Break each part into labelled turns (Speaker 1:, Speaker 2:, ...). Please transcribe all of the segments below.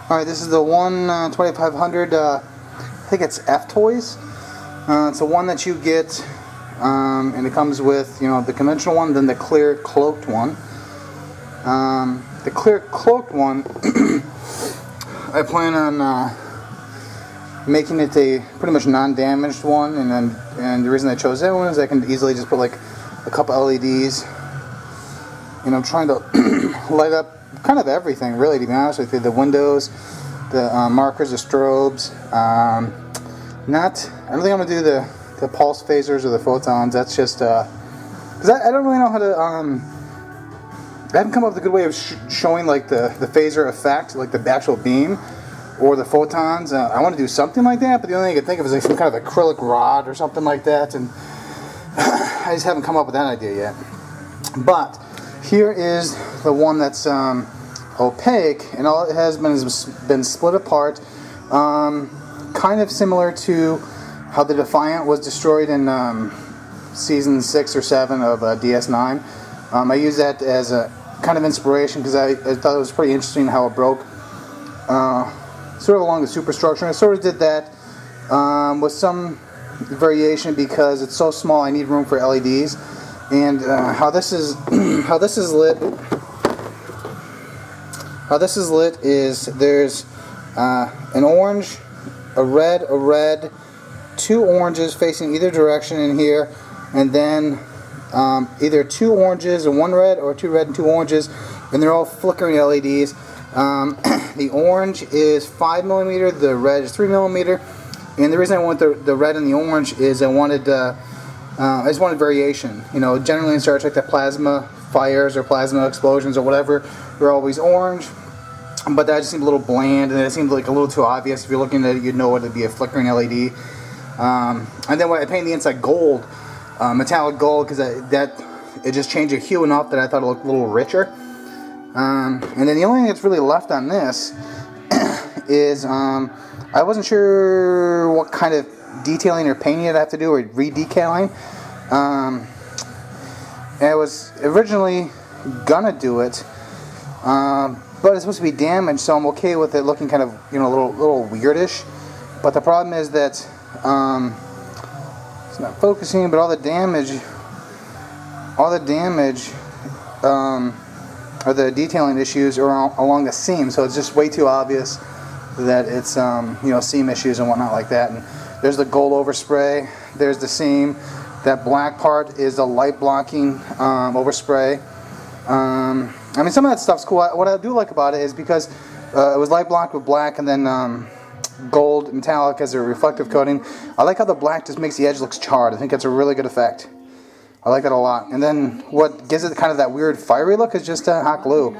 Speaker 1: Alright, this is the one 2500, I think it's F Toys. It's the one that you get, and it comes with, you know, the conventional one, then the clear cloaked one. The clear cloaked one, I plan on making it a pretty much non-damaged one, and the reason I chose that one is I can easily just put like a couple LEDs. You know, I'm trying to light up kind of everything, really, to be honest with you. The windows, the markers, the strobes. I don't think I'm gonna do the pulse phasers or the photons. That's just because I don't really know how to. I haven't come up with a good way of showing like the phaser effect, like the actual beam or the photons. I want to do something like that, but the only thing I can think of is like some kind of acrylic rod or something like that, and I just haven't come up with that idea yet. But here is the one that's opaque, and all it has been split apart, kind of similar to how the Defiant was destroyed in season 6 or 7 of DS9. I use that as a kind of inspiration because I thought it was pretty interesting how it broke sort of along the superstructure. And I sort of did that with some variation because it's so small I need room for LEDs. And how this is lit is there's an orange, a red, 2 oranges facing either direction in here, and then either 2 oranges and 1 red, or 2 red and 2 oranges, and they're all flickering LEDs. The orange is 5mm, the red is 3mm, and the reason I want the red and the orange is I just wanted variation. You know, generally in Star Trek, the plasma fires or plasma explosions or whatever, they're always orange, but that just seemed a little bland, and it seemed like a little too obvious. If you're looking at it, you'd know it would be a flickering LED. And then when I painted the inside gold, metallic gold, because it just changed the hue enough that I thought it looked a little richer. And then the only thing that's really left on this is I wasn't sure what kind of detailing or painting I'd have to do, or re-decaling. I was originally gonna do it, but it's supposed to be damaged, so I'm okay with it looking kind of, you know, a little weirdish. But the problem is that it's not focusing, but all the damage or the detailing issues are along the seam, so it's just way too obvious that it's you know, seam issues and whatnot like that. And there's the gold overspray, there's the seam. That black part is the light blocking overspray. I mean, some of that stuff's cool. What I do like about it is because it was light blocked with black and then gold metallic as a reflective coating. I like how the black just makes the edge look charred. I think that's a really good effect. I like that a lot. And then what gives it kind of that weird fiery look is just hot glue.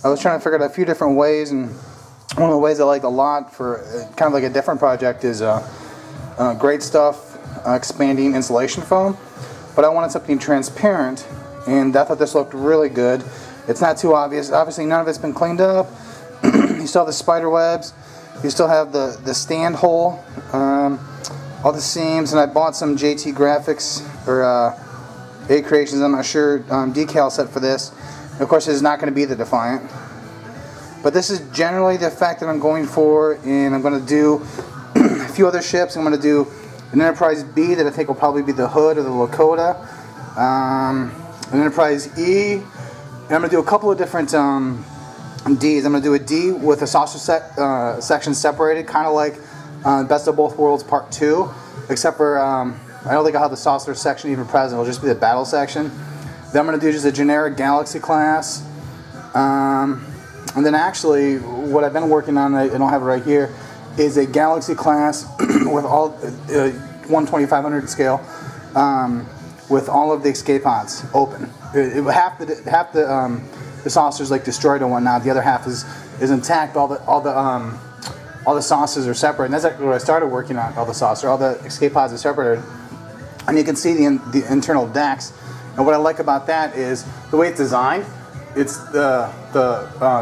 Speaker 1: I was trying to figure out a few different ways, and one of the ways I like a lot for kind of like a different project is great stuff, expanding insulation foam. But I wanted something transparent, and I thought this looked really good. It's not too obvious. Obviously, none of it's been cleaned up. You still have the spider webs. You still have the stand hole, all the seams, and I bought some JT Graphics or A Creations, I'm not sure, decal set for this. And of course, it is not going to be the Defiant. But this is generally the effect that I'm going for, and I'm going to do a few other ships. I'm going to do an Enterprise B that I think will probably be the Hood or the Lakota, an Enterprise E, and I'm going to do a couple of different Ds. I'm going to do a D with a saucer section separated, kind of like Best of Both Worlds Part 2, except for I don't think I'll have the saucer section even present. It'll just be the battle section. Then I'm going to do just a generic Galaxy class. And then actually, what I've been working on, I don't have it right here, is a Galaxy class with all 1/2500 scale, with all of the escape pods open. Half the saucer's like destroyed and whatnot. The other half is intact. All the saucers are separate. And that's actually what I started working on. All the escape pods are separated, and you can see the internal decks. And what I like about that is the way it's designed. It's the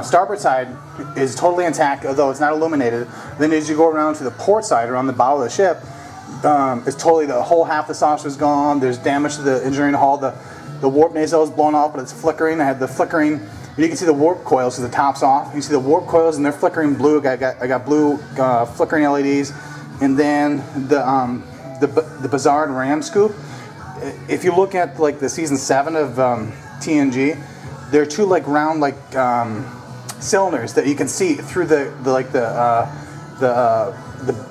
Speaker 1: starboard side is totally intact, although it's not illuminated. Then as you go around to the port side, around the bow of the ship, it's totally, the whole half the saucer is gone. There's damage to the engineering hull. The warp nacelle is blown off, but it's flickering. I have the flickering And you can see the warp coils, so the top's off. You see the warp coils, and they're flickering blue. I got blue flickering LEDs, and then the Bizarre Ram scoop. If you look at like the season 7 of TNG, there are 2 like round like cylinders that you can see through the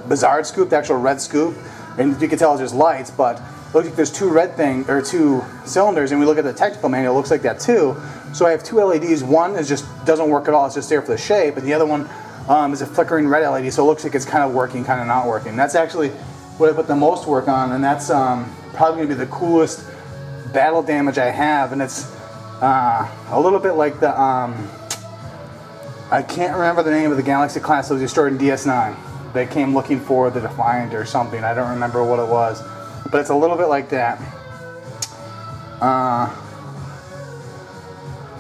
Speaker 1: Bizarre scoop, the actual red scoop, and you can tell there's lights, but it looks like there's 2 cylinders, and we look at the technical manual, it looks like that too. So I have 2 LEDs. One is just doesn't work at all; it's just there for the shape, and the other one is a flickering red LED. So it looks like it's kind of working, kind of not working. That's actually what I put the most work on, and that's probably going to be the coolest battle damage I have, and it's a little bit like the I can't remember the name of the Galaxy class that was destroyed in DS9. They came looking for the Defiant or something. I don't remember what it was, but it's a little bit like that.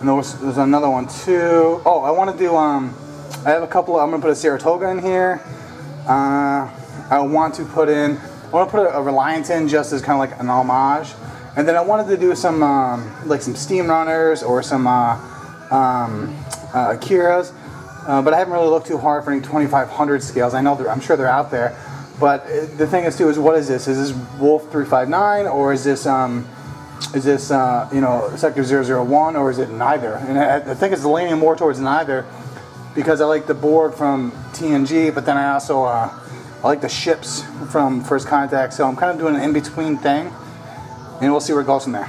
Speaker 1: And there's another one too. Oh, I want to do I have a couple. I'm going to put a Saratoga in here. I want to put a Reliant in just as kind of like an homage, and then I wanted to do some like some steam runners or some Akiras, but I haven't really looked too hard for any 2500 scales. I'm sure they're out there, but the thing is too is, what is this? Is this Wolf 359, or is this Sector 001, or is it neither? And I think it's leaning more towards neither, because I like the Borg from TNG, but then I also I like the ships from First Contact, so I'm kind of doing an in-between thing, and we'll see where it goes from there.